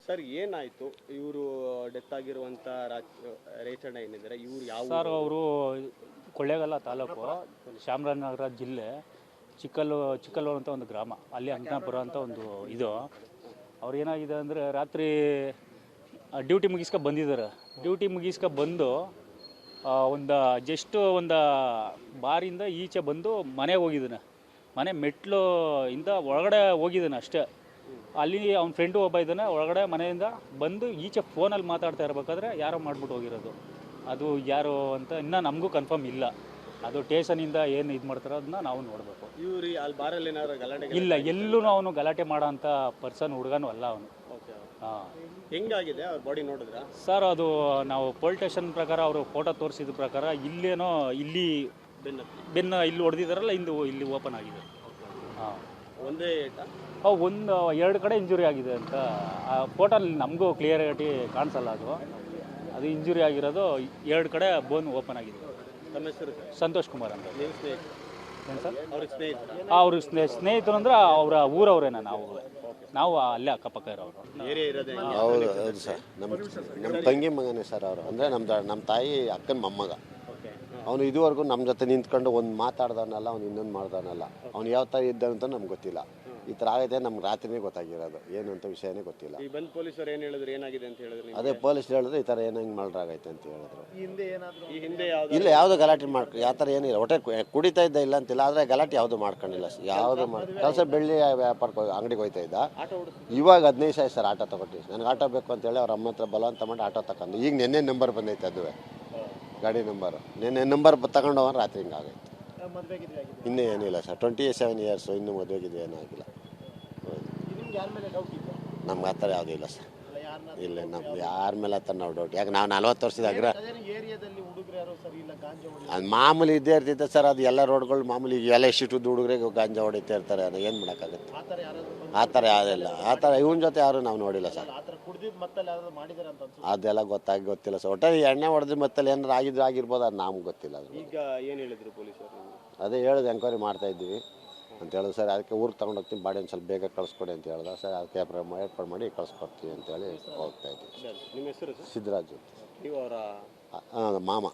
Sir ಏನಾಯ್ತು ಇವರು death ಆಗಿರುವಂತ ರೇಚಣ್ಣ ಏನಿದ್ದಾರೆ ಇವ್ರು ಯಾವ ಸರ್ ಅವರು ಕೊಳ್ಳೇಗಾಲ ತಾಲೂಕು ಚಾಮರಾಜನಗರ ಜಿಲ್ಲೆ ಚಿಕ್ಕಲ್ಲೂರು ಅಂತ ಒಂದು ಗ್ರಾಮ, ಅಲ್ಲಿ ಅಂಕನಾಪುರ ಅಂತ ಒಂದು ಇದು. ಅವ್ರು ಏನಾಗಿದೆ ಅಂದರೆ ರಾತ್ರಿ ಡ್ಯೂಟಿ ಬಂದಿದ್ದಾರೆ. ಡ್ಯೂಟಿ ಬಂದು ಒಂದು ಒಂದು ಬಾರಿಂದ ಈಚೆ ಬಂದು ಮನೆಗೆ ಹೋಗಿದ್ದಾನೆ. ಮನೆ ಮೆಟ್ಲು ಇಂದ ಒಳಗಡೆ ಹೋಗಿದ್ದಾನೆ ಅಷ್ಟೇ. ಅಲ್ಲಿ ಅವ್ನ ಫ್ರೆಂಡು ಒಬ್ಬ ಇದ್ದಾನೆ ಒಳಗಡೆ ಮನೆಯಿಂದ ಬಂದು ಈಚೆ ಫೋನಲ್ಲಿ ಮಾತಾಡ್ತಾ ಇರಬೇಕಾದ್ರೆ ಯಾರೋ ಮಾಡ್ಬಿಟ್ಟು ಹೋಗಿರೋದು. ಅದು ಯಾರು ಅಂತ ಇನ್ನೂ ನಮಗೂ ಕನ್ಫರ್ಮ್ ಇಲ್ಲ. ಅದು ಸ್ಟೇಷನಿಂದ ಏನು ಇದು ಮಾಡ್ತಾರೋ ಅದನ್ನ ನಾವು ನೋಡಬೇಕು. ಇವ್ರು ಅಲ್ಲಿ ಬಾರಲ್ಲಿ ಏನಾದ್ರು ಗಲಾಟೆ ಇಲ್ಲ, ಎಲ್ಲೂ ಅವನು ಗಲಾಟೆ ಮಾಡೋ ಅಂಥ ಪರ್ಸನ್ ಹುಡುಗನೂ ಅಲ್ಲ ಅವನು. ಹಾಂ, ಹೆಂಗಾಗಿದೆ ಅವ್ರ ಬಾಡಿ ನೋಡಿದ್ರಾ ಸರ್? ಅದು ನಾವು ಪೊಲೀಸ್ ಸ್ಟೇಷನ್ ಪ್ರಕಾರ ಅವರು ಫೋಟೋ ತೋರಿಸಿದ ಪ್ರಕಾರ ಇಲ್ಲೇನೋ ಇಲ್ಲಿ ಬೆನ್ನ ಇಲ್ಲಿ ಹೊಡೆದಿದ್ದಾರಲ್ಲ, ಇಲ್ಲಿ ಓಪನ್ ಆಗಿದೆ. ಹಾಂ, ಒಂದೇ ಏಟಾ? ಒಂದು 2 ಕಡೆ ಇಂಜುರಿ ಆಗಿದೆ ಅಂತ ಆ ಫೋಟೋಲ್ಲಿ ನಮಗೂ ಕ್ಲಿಯರಿಟಿ ಕಾಣಿಸಲ್ಲ. ಅದು ಇಂಜುರಿ ಆಗಿರೋದು 2 ಕಡೆ ಬೋನ್ ಓಪನ್ ಆಗಿದೆ. ತಮ್ಮ ಹೆಸರು? ಸಂತೋಷ್ ಕುಮಾರ್ ಅಂತ. ಏನು ಸರ್? ಅವ್ರಿಗೆ ಸ್ನೇಹಿತರು? ಅವ್ರ ಸ್ನೇಹಿತರು ಅಂದ್ರೆ ಅವರ ಊರವರೇನ. ನಾವು ಅಲ್ಲೇ ಅಕ್ಕಪಕ್ಕ ಇರೋರು. ಏರಿಯಾ ಇರೋದೇ? ಹೌದು ಹೌದು ಸರ್. ನಮ್ಮ ತಂಗಿ ಮಗನೇ ಸರ್ ಅವರು. ಅಂದರೆ ನಮ್ಮ ತಾಯಿ ಅಕ್ಕನ ಮೊಮ್ಮಗ. ಅವನು ಇದುವರೆಗೂ ನಮ್ಮ ಜೊತೆ ನಿಂತ್ಕೊಂಡು ಒಂದು ಮಾತಾಡ್ದವನಲ್ಲ, ಅವ್ನು ಇನ್ನೊಂದು ಮಾಡ್ದವನಲ್ಲ. ಅವ್ನು ಯಾವ ಥರ ಇದ್ದಂತ ನಮ್ಗೆ ಗೊತ್ತಿಲ್ಲ. ಈ ಥರ ಆಗೈತೆ ನಮ್ಗೆ ರಾತ್ರಿನೇ ಗೊತ್ತಾಗಿರೋದು, ಏನು ಅಂತ ವಿಷಯನೇ ಗೊತ್ತಿಲ್ಲ. ಈ ಬಂದು ಪೊಲೀಸರು ಏನು ಹೇಳಿದ್ರು, ಏನಾಗಿದೆ ಅಂತ ಹೇಳಿದ್ರು? ಅದೇ ಪೊಲೀಸ್ ಹೇಳಿದ್ರು ಈ ಥರ ಏನೋ ಹಿಂಗೆ ಮರ್ಡರ್ ಅಂತ ಹೇಳಿದ್ರು. ಈ ಹಿಂದೆ ಇಲ್ಲ, ಯಾವುದು ಗಲಾಟೆ ಯಾವ ಥರ ಏನಿಲ್ಲ. ಹೊಟ್ಟೆ ಕುಡಿತಾ ಇದ್ದ ಇಲ್ಲ ಅಂತಿಲ್ಲ, ಆದರೆ ಗಲಾಟೆ ಯಾವುದು ಮಾಡ್ಕೊಂಡಿಲ್ಲ. ಯಾವುದು ಕೆಲಸ ಬೆಳ್ಳಿ ವ್ಯಾಪಾರಕ್ಕೆ ಅಂಗಡಿಗೆ ಹೋಗ್ತಾ ಇದ್ದ. ಇವಾಗ 15 ಸಾವಿರ ಸರ್ ಆಟೋ ತಗೊಟ್ಟು. ನನಗೆ ಆಟೋ ಬೇಕು ಅಂತೇಳಿ ಅವ್ರ ಅಮ್ಮ ಹತ್ರ ಬಲವಂತ ಮಾಡಿ ಆಟೋ ತಗೊಂಡು. ಈಗ ನೆನ್ನೆ ನಂಬರ್ ಬಂದೈತೆ, ಅದುವೇ ಗಾಡಿ ನಂಬರು. ನೆನ್ನೆ ನಂಬರ್ ತಗೊಂಡು ಹೋಗಿ ರಾತ್ರಿ ಹಿಂಗೆ ಆಗೈತೆ. ಇನ್ನೂ ಏನಿಲ್ಲ ಸರ್, 27 ಇಯರ್ಸು, ಇನ್ನೂ ಮದುವೆಗಿದೆ, ಏನೂ ಆಗಿಲ್ಲ. ನಮ್ಗೆ ಆ ಥರ ಯಾವುದೂ ಇಲ್ಲ ಸರ್. ಇಲ್ಲ, ನಮ್ಗೆ ಯಾರ ಮೇಲೆ ಆ ಥರ ನಾವು ಡೌಟ್. ಯಾಕೆ ನಾವು 40 ವರ್ಷದಾಗ ಅದು ಮಾಮೂಲಿ ಇದ್ದೇ ಇರ್ತಿದ್ದೆ ಸರ್. ಅದು ಎಲ್ಲ ರೋಡ್ಗಳು ಮಾಮೂಲಿ ಎಲ್ಲ ಇಷ್ಟು ಹುಡುಗರಿಗೆ ಗಾಂಜಾ ಹೊಡಿತಾ ಇರ್ತಾರೆ. ಏನು ಮಾಡೋಕ್ಕಾಗುತ್ತೆ? ಆ ಥರ ಯಾವುದಿಲ್ಲ. ಆ ಥರ ಇವನ ಜೊತೆ ಯಾರು ನಾವು ನೋಡಿಲ್ಲ ಸರ್. ಅದೆಲ್ಲ ಗೊತ್ತಿಲ್ಲ ಸರ್. ಒಟ್ಟಾರೆ ಎಣ್ಣೆ ಹೊಡೆದು ಮತ್ತಲ್ಲಿ ಏನಾರು ಆಗಿರ್ಬೋದು, ಅದು ನಮ್ಗೆ ಗೊತ್ತಿಲ್ಲ. ಅದು ಈಗ ಏನು ಹೇಳಿದ್ರು ಪೊಲೀಸರು? ಅದೇ ಹೇಳಿದೆ, ಎಂಕ್ವೈರಿ ಮಾಡ್ತಾ ಇದ್ದೀವಿ ಅಂತ ಹೇಳಿದ್ರು ಸರ್. ಅದಕ್ಕೆ ಊರಿಗೆ ತಗೊಂಡು ಹೋಗ್ತೀನಿ, ಬಾಡಿ ಒಂದು ಸ್ವಲ್ಪ ಬೇಗ ಕಳಿಸ್ಕೊಡಿ ಅಂತ ಹೇಳ್ದೆ ಸರ್. ಅದಕ್ಕೆ ಏರ್ಪಾಡು ಮಾಡಿ ಕಳಿಸ್ಕೊಡ್ತೀವಿ ಅಂತೇಳಿ ಹೋಗ್ತಾ ಇದ್ದೀವಿ. ನಿಮ್ಮ ಹೆಸರು? ಸಿದ್ದರಾಜು. ನೀವು ಅವರ ಮಾಮ.